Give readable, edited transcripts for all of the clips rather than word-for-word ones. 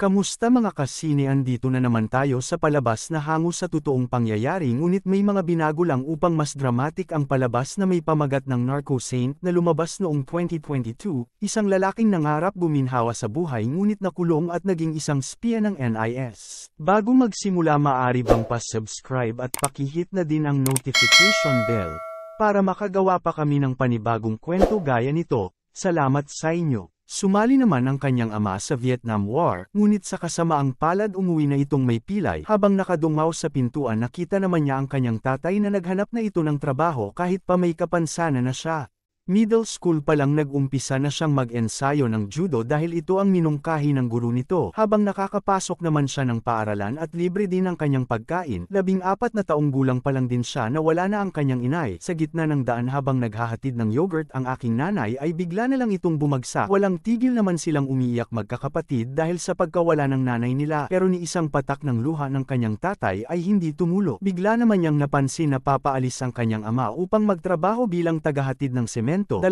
Kamusta mga kasine, andito na naman tayo sa palabas na hango sa totoong pangyayari, ngunit may mga binago lang upang mas dramatic ang palabas na may pamagat ng Narco Saint na lumabas noong 2022, isang lalaking nangarap guminhawa sa buhay ngunit nakulong at naging isang spiya ng NIS. Bago magsimula, maaari bang pa-subscribe at pakihit na din ang notification bell para makagawa pa kami ng panibagong kwento gaya nito. Salamat sa inyo. Sumali naman ang kanyang ama sa Vietnam War, ngunit sa kasamaang palad umuwi na itong may pilay. Habang nakadungaw sa pintuan, nakita naman niya ang kanyang tatay na naghanap na ito ng trabaho kahit pa may kapansanan na siya. Middle school pa lang nag-umpisa na siyang mag-ensayo ng judo dahil ito ang minungkahi ng guro nito. Habang nakakapasok naman siya ng paaralan at libre din ang kanyang pagkain, 14 na taong gulang pa lang din siya na wala na ang kanyang inay. Sa gitna ng daan habang naghahatid ng yogurt ang aking nanay ay bigla na lang itong bumagsak. Walang tigil naman silang umiiyak magkakapatid dahil sa pagkawala ng nanay nila. Pero ni isang patak ng luha ng kanyang tatay ay hindi tumulo. Bigla naman niyang napansin na papaalis ang kanyang ama upang magtrabaho bilang tagahatid ng semento. 20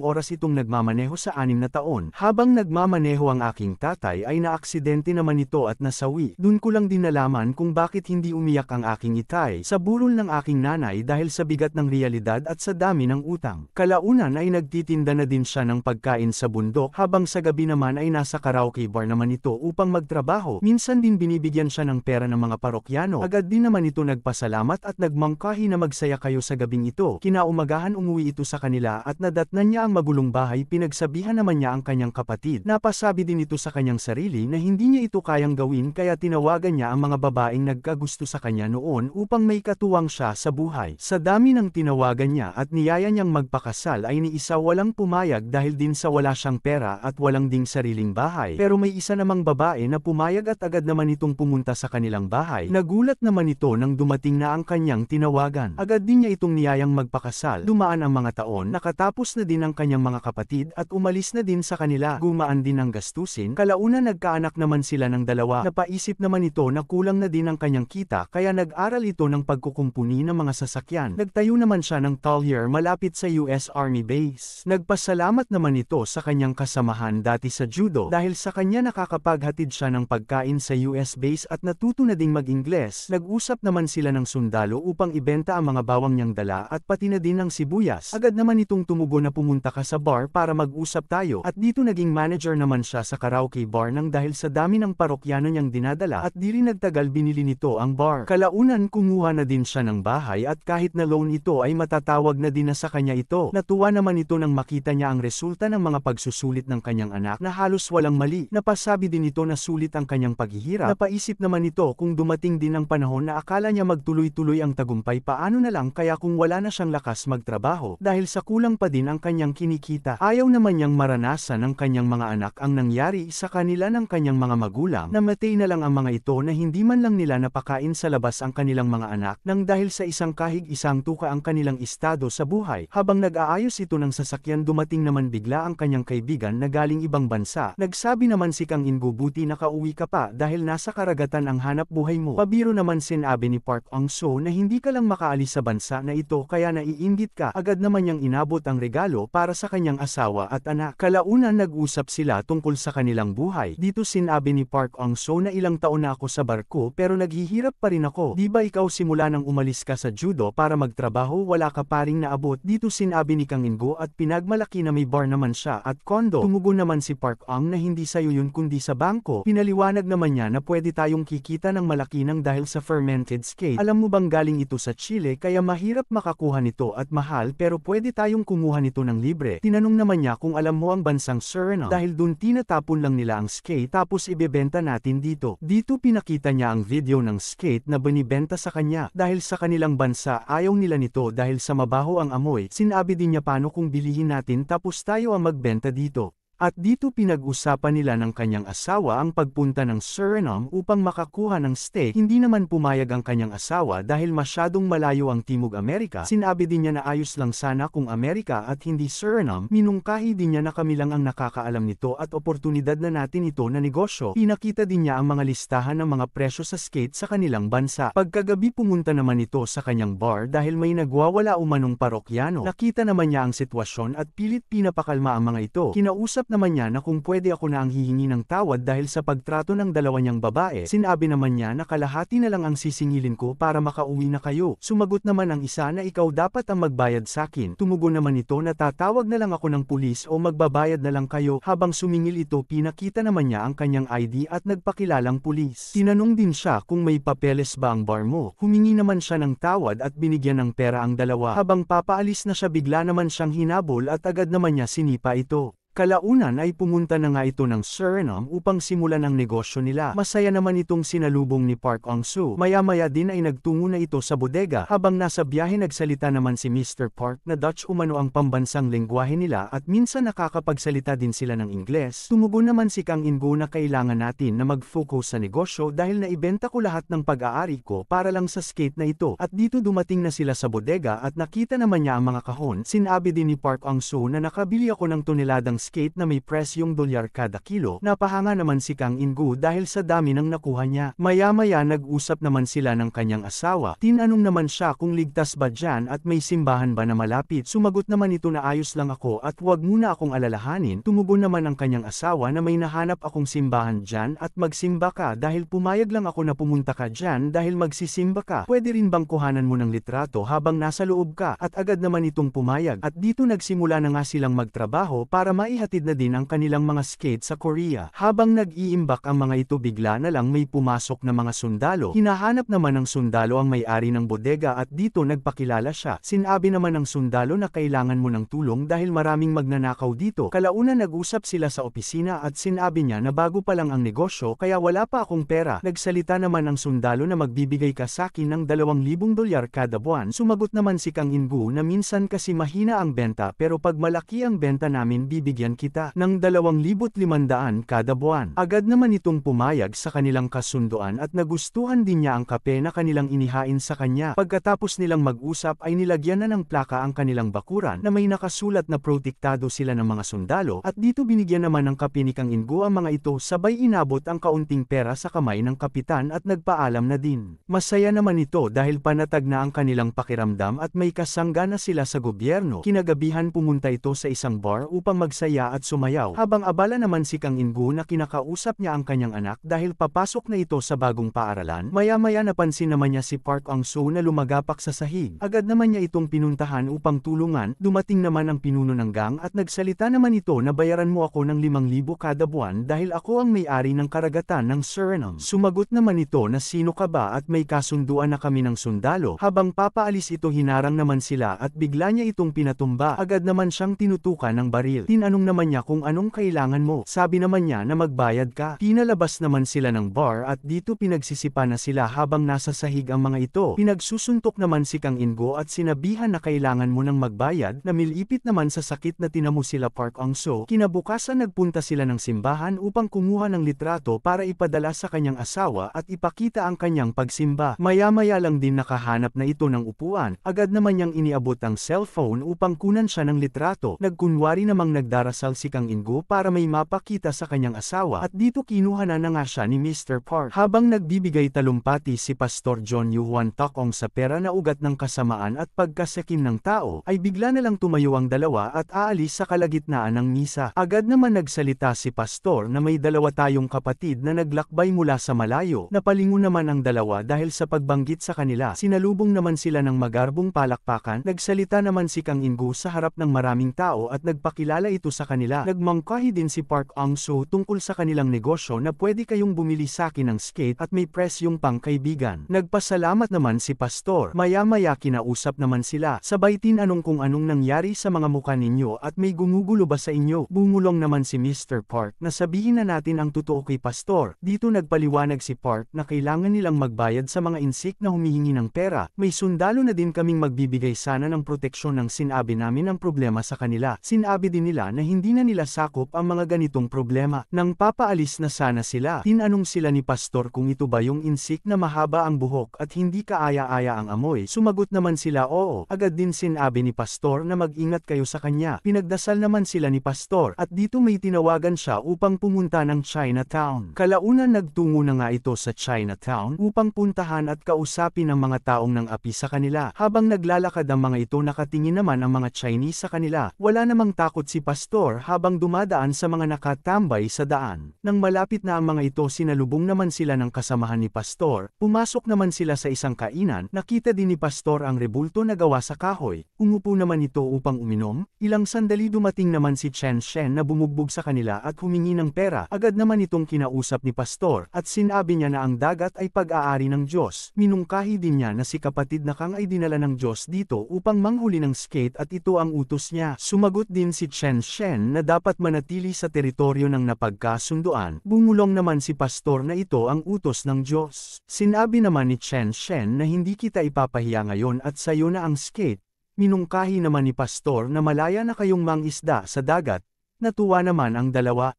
oras itong nagmamaneho sa 6 na taon. Habang nagmamaneho ang aking tatay ay naaksidente naman ito at nasawi. Dun ko lang din nalaman kung bakit hindi umiyak ang aking itay sa burol ng aking nanay dahil sa bigat ng realidad at sa dami ng utang. Kalaunan ay nagtitinda na din siya ng pagkain sa bundok habang sa gabi naman ay nasa karaoke bar naman ito upang magtrabaho. Minsan din binibigyan siya ng pera ng mga parokyano. Agad din naman ito nagpasalamat at nagmangkahi na magsaya kayo sa gabing ito. Kinaumagahan umuwi ito sa kanila at nadatnan niya ang magulong bahay. Pinagsabihan naman niya ang kanyang kapatid. Napasabi din ito sa kanyang sarili na hindi niya ito kayang gawin kaya tinawagan niya ang mga babaeng nagkagusto sa kanya noon upang may katuwang siya sa buhay. Sa dami ng tinawagan niya at niyaya niyang magpakasal ay ni isa walang pumayag dahil din sa wala siyang pera at walang ding sariling bahay. Pero may isa namang babae na pumayag at agad naman itong pumunta sa kanilang bahay. Nagulat naman ito nang dumating na ang kanyang tinawagan. Agad din niya itong niyayang magpakasal. Dumaan ang mga taon, nakatapos na din ang kanyang mga kapatid at umalis na din sa kanila. Gumaan din ang gastusin. Kalaunan nagkaanak naman sila ng 2. Napaisip naman ito na kulang na din ang kanyang kita kaya nag-aral ito ng pagkukumpuni ng mga sasakyan. Nagtayo naman siya ng talyer malapit sa US Army Base. Nagpasalamat naman ito sa kanyang kasamahan dati sa judo dahil sa kanya nakakapaghatid siya ng pagkain sa US Base at natuto na ding mag-Ingles. Nag-usap naman sila ng sundalo upang ibenta ang mga bawang niyang dala at pati na din ng sibuyas. Agad naman itong tumugon na pumunta ka sa bar para mag-usap tayo at dito naging manager naman siya sa karaoke bar nang dahil sa dami ng parokyano niyang dinadala at di rin nagtagal binili nito ang bar. Kalaunan kumuha na din siya ng bahay at kahit na loan ito ay matatawag na din na sa kanya ito. Natuwa naman ito nang makita niya ang resulta ng mga pagsusulit ng kanyang anak na halos walang mali. Napasabi din ito na sulit ang kanyang paghihirap. Napaisip naman ito kung dumating din ang panahon na akala niya magtuloy-tuloy ang tagumpay, paano na lang kaya kung wala na siyang lakas magtrabaho dahil sa kulang pa din ang kanyang kinikita. Ayaw naman niyang maranasan ng kanyang mga anak ang nangyari sa kanila ng kanyang mga magulang. Namatay na lang ang mga ito na hindi man lang nila napakain sa labas ang kanilang mga anak nang dahil sa isang kahig isang tuka ang kanilang estado sa buhay. Habang nag-aayos ito ng sasakyan, dumating naman bigla ang kanyang kaibigan na galing ibang bansa. Nagsabi naman si Kang Ingo, buti nakauwi ka pa dahil nasa karagatan ang hanap buhay mo. Pabiro naman sinabi ni Park Ong-soo na hindi ka lang makaalis sa bansa na ito kaya naiinggit ka. Agad naman niyang inabot ang regalo para sa kanyang asawa at anak. Kalaunan nag-usap sila tungkol sa kanilang buhay. Dito sinabi ni Park Ong-soo na ilang taon na ako sa barko pero naghihirap pa rin ako. Di ba ikaw simula nang umalis ka sa judo para magtrabaho wala ka pa ring naabot? Dito sinabi ni Kang Ingo at pinagmalaki na may bar naman siya at kondo. Tumugon naman si Park Ong na hindi sa'yo yun kundi sa bangko. Pinaliwanag naman niya na pwede tayong kikita ng malaki nang dahil sa fermented skate. Alam mo bang galing ito sa Chile kaya mahirap makakuha nito at mahal pero pwede tayong kumuha nito ng libre. Tinanong naman niya kung alam mo ang bansang Suriname dahil dun tinatapon lang nila ang skate tapos ibebenta natin dito. Dito pinakita niya ang video ng skate na binibenta sa kanya. Dahil sa kanilang bansa ayaw nila nito dahil sa mabaho ang amoy. Sinabi din niya paano kung bilihin natin tapos tayo ang magbenta dito. At dito pinag-usapan nila ng kanyang asawa ang pagpunta ng Suriname upang makakuha ng steak. Hindi naman pumayag ang kanyang asawa dahil masyadong malayo ang Timog Amerika. Sinabi din niya na ayos lang sana kung Amerika at hindi Suriname. Minungkahi din niya na kami lang ang nakakaalam nito at oportunidad na natin ito na negosyo. Pinakita din niya ang mga listahan ng mga presyo sa skate sa kanilang bansa. Pagkagabi pumunta naman ito sa kanyang bar dahil may nagwawala umanong parokyano. Nakita naman niya ang sitwasyon at pilit pinapakalma ang mga ito. Kinausap naman niya na kung pwede ako na ang hihingi ng tawad dahil sa pagtrato ng dalawa niyang babae. Sinabi naman niya na kalahati na lang ang sisingilin ko para makauwi na kayo. Sumagot naman ang isa na ikaw dapat ang magbayad sakin. Tumugon naman ito na tatawag na lang ako ng pulis o magbabayad na lang kayo. Habang sumingil ito pinakita naman niya ang kanyang ID at nagpakilalang pulis. Tinanong din siya kung may papeles ba ang bar mo. Humingi naman siya ng tawad at binigyan ng pera ang dalawa. Habang papaalis na siya bigla naman siyang hinabol at agad naman niya sinipa ito. Kalaunan ay pumunta na nga ito ng Suriname upang simulan ang negosyo nila. Masaya naman itong sinalubong ni Park Ong-soo. Maya-maya din ay nagtungo na ito sa bodega. Habang nasa biyahe nagsalita naman si Mr. Park na Dutch umano ang pambansang lengguwahe nila at minsan nakakapagsalita din sila ng Ingles. Tumugon naman si Kang In-gu na kailangan natin na mag-focus sa negosyo dahil naibenta ko lahat ng pag-aari ko para lang sa skate na ito. At dito dumating na sila sa bodega at nakita naman niya ang mga kahon. Sinabi din ni Park Ong-soo na nakabili ako ng toneladang skate na may presyong $1 kada kilo. Napahanga naman si Kang In-gu dahil sa dami ng nakuha niya. Maya-maya nag-usap naman sila ng kanyang asawa. Tinanong naman siya kung ligtas ba dyan at may simbahan ba na malapit. Sumagot naman ito na ayos lang ako at huwag muna akong alalahanin. Tumugon naman ang kanyang asawa na may nahanap akong simbahan dyan at magsimba ka dahil pumayag lang ako na pumunta ka dyan dahil magsisimba ka. Pwede rin bang kuhanan mo ng litrato habang nasa loob ka? At agad naman itong pumayag. At dito nagsimula na nga silang magtrabaho para maihatid na din ang kanilang mga skate sa Korea. Habang nag-iimbak ang mga ito bigla na lang may pumasok na mga sundalo. Hinahanap naman ng sundalo ang may-ari ng bodega at dito nagpakilala siya. Sinabi naman ng sundalo na kailangan mo ng tulong dahil maraming magnanakaw dito. Kalaunan nag-usap sila sa opisina at sinabi niya na bago pa lang ang negosyo kaya wala pa akong pera. Nagsalita naman ang sundalo na magbibigay ka sa akin ng $2,000 kada buwan. Sumagot naman si Kang In-gu na minsan kasi mahina ang benta pero pag malaki ang benta namin bibigyan kita ng 2,500 kada buwan. Agad naman itong pumayag sa kanilang kasunduan at nagustuhan din niya ang kape na kanilang inihain sa kanya. Pagkatapos nilang mag-usap ay nilagyan na ng plaka ang kanilang bakuran na may nakasulat na protektado sila ng mga sundalo at dito binigyan naman ng kape ni Kang In-gu ang mga ito sabay inabot ang kaunting pera sa kamay ng kapitan at nagpaalam na din. Masaya naman ito dahil panatag na ang kanilang pakiramdam at may kasangga na sila sa gobyerno. Kinagabihan pumunta ito sa isang bar upang magsaya at sumayaw. Habang abala naman si Kang In-gu na kinakausap niya ang kanyang anak dahil papasok na ito sa bagong paaralan. Maya-maya napansin naman niya si Park Ong-soo na lumagapak sa sahig. Agad naman niya itong pinuntahan upang tulungan. Dumating naman ang pinuno ng gang at nagsalita naman ito na bayaran mo ako ng 5,000 kada buwan dahil ako ang may-ari ng karagatan ng Suriname. Sumagot naman ito na sino ka ba at may kasunduan na kami ng sundalo. Habang papaalis ito hinarang naman sila at bigla niya itong pinatumba. Agad naman siyang tinutukan ng baril. Tinanong naman niya kung anong kailangan mo. Sabi naman niya na magbayad ka. Pinalabas naman sila ng bar at dito pinagsisipa na sila habang nasa sahig ang mga ito. Pinagsusuntok naman si Kang In-gu at sinabihan na kailangan mo nang magbayad. Namilipit naman sa sakit na tinamo sila Park Ong-soo. Kinabukasan nagpunta sila ng simbahan upang kumuha ng litrato para ipadala sa kanyang asawa at ipakita ang kanyang pagsimba. Maya-maya lang din nakahanap na ito ng upuan. Agad naman niyang iniabot ang cellphone upang kunan siya ng litrato. Nagkunwari namang nagdarasal si Kang In-gu para may mapakita sa kanyang asawa at dito kinuha na nga siya ni Mr. Park. Habang nagbibigay talumpati si Pastor John Yoo-hwan Takong sa pera na ugat ng kasamaan at pagkasakim ng tao, ay bigla na lang tumayo ang dalawa at aalis sa kalagitnaan ng misa. Agad naman nagsalita si Pastor na may dalawa tayong kapatid na naglakbay mula sa malayo. Napalingon naman ang dalawa dahil sa pagbanggit sa kanila. Sinalubong naman sila ng magarbong palakpakan. Nagsalita naman si Kang In-gu sa harap ng maraming tao at nagpakilala ito sa kanila. Nagmangkahi din si Park Ong-soo tungkol sa kanilang negosyo na pwede kayong bumili sa akin ng skate at may presyong pangkaibigan. Nagpasalamat naman si Pastor. Maya-maya kinausap naman sila. Sabay tinanong kung anong nangyari sa mga mukha ninyo at may gumugulo ba sa inyo. Bumulong naman si Mr. Park na sabihin na natin ang totoo kay Pastor. Dito nagpaliwanag si Park na kailangan nilang magbayad sa mga insik na humihingi ng pera. May sundalo na din kaming magbibigay sana ng proteksyon ng sinabi namin ang problema sa kanila. Sinabi din nila na hindi na nila sakop ang mga ganitong problema. Nang papaalis na sana sila, tinanong sila ni Pastor kung ito ba yung insik na mahaba ang buhok at hindi kaaya-aya ang amoy. Sumagot naman sila oo. Agad din sinabi ni Pastor na mag-ingat kayo sa kanya. Pinagdasal naman sila ni Pastor at dito may tinawagan siya upang pumunta ng Chinatown. Kalaunan nagtungo na nga ito sa Chinatown upang puntahan at kausapin ang mga taong nang api sa kanila. Habang naglalakad ang mga ito nakatingin naman ang mga Chinese sa kanila. Wala namang takot si Pastor Pastor habang dumadaan sa mga nakatambay sa daan. Nang malapit na ang mga ito sinalubong naman sila ng kasamahan ni Pastor, pumasok naman sila sa isang kainan, nakita din ni Pastor ang rebulto na gawa sa kahoy, umupo naman ito upang uminom, ilang sandali dumating naman si Chen Shen na bumugbog sa kanila at humingi ng pera, agad naman itong kinausap ni Pastor at sinabi niya na ang dagat ay pag-aari ng Diyos, minungkahi din niya na si kapatid na Kang ay dinala ng Diyos dito upang manghuli ng skate at ito ang utos niya. Sumagot din si Chen Shen na dapat manatili sa teritoryo ng napagkasunduan. Bumulong naman si Pastor na ito ang utos ng Diyos. Sinabi naman ni Chen Shen na hindi kita ipapahiya ngayon at sayo na ang skate. Minungkahi naman ni Pastor na malaya na kayong mangisda sa dagat. Natuwa naman ang dalawa.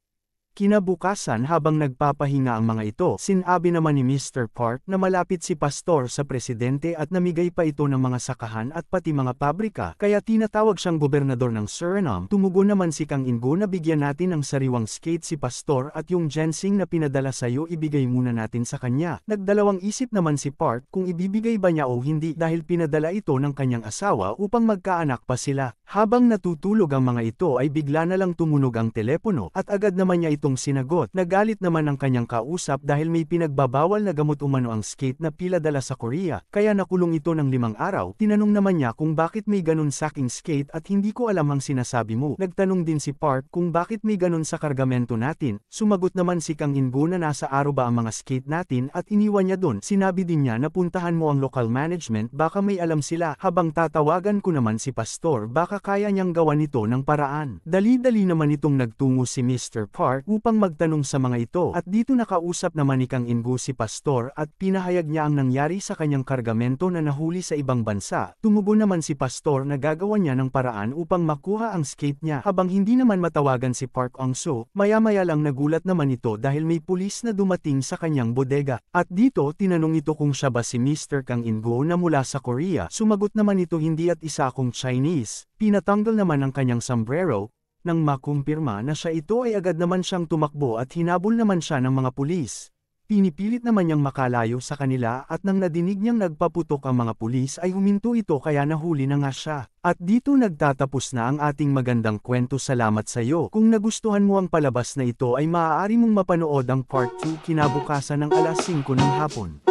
Kinabukasan habang nagpapahinga ang mga ito, sinabi naman ni Mr. Park na malapit si Pastor sa presidente at namigay pa ito ng mga sakahan at pati mga pabrika, kaya tinatawag siyang gobernador ng Suriname. Tumugon naman si Kang Ingo na bigyan natin ng sariwang skate si Pastor at yung ginseng na pinadala sayo ibigay muna natin sa kanya. Nagdalawang isip naman si Park kung ibibigay ba niya o hindi dahil pinadala ito ng kanyang asawa upang magkaanak pa sila. Habang natutulog ang mga ito ay bigla na lang tumunog ang telepono at agad naman niya itong sinagot. Nagalit naman ang kanyang kausap dahil may pinagbabawal na gamot umano ang skate na piladala sa Korea, kaya nakulong ito ng 5 araw. Tinanong naman niya kung bakit may ganun saking skate at hindi ko alam ang sinasabi mo. Nagtanong din si Park kung bakit may ganun sa kargamento natin. Sumagot naman si Kang Ingo na nasa aro ba ang mga skate natin at iniwan niya dun. Sinabi din niya na puntahan mo ang local management baka may alam sila. Habang tatawagan ko naman si Pastor baka kaya niyang gawan ito ng paraan. Dali-dali naman itong nagtungo si Mr. Park upang magtanong sa mga ito at dito nakausap naman ni Kang Ingo si Pastor at pinahayag niya ang nangyari sa kanyang kargamento na nahuli sa ibang bansa. Tumugon naman si Pastor na gagawa niya ng paraan upang makuha ang skate niya. Habang hindi naman matawagan si Park Ong-soo, maya-maya lang nagulat naman ito dahil may pulis na dumating sa kanyang bodega. At dito tinanong ito kung siya ba si Mr. Kang Ingo na mula sa Korea. Sumagot naman ito hindi at isa akong Chinese. Pinatanggal naman ang kanyang sombrero. Nang makumpirma na siya ito ay agad naman siyang tumakbo at hinabol naman siya ng mga pulis. Pinipilit naman niyang makalayo sa kanila at nang nadinig niyang nagpaputok ang mga pulis ay huminto ito kaya nahuli na nga siya. At dito nagtatapos na ang ating magandang kwento. Salamat sa iyo. Kung nagustuhan mo ang palabas na ito ay maaari mong mapanood ang part 2 kinabukasan ng alas 5 ng hapon.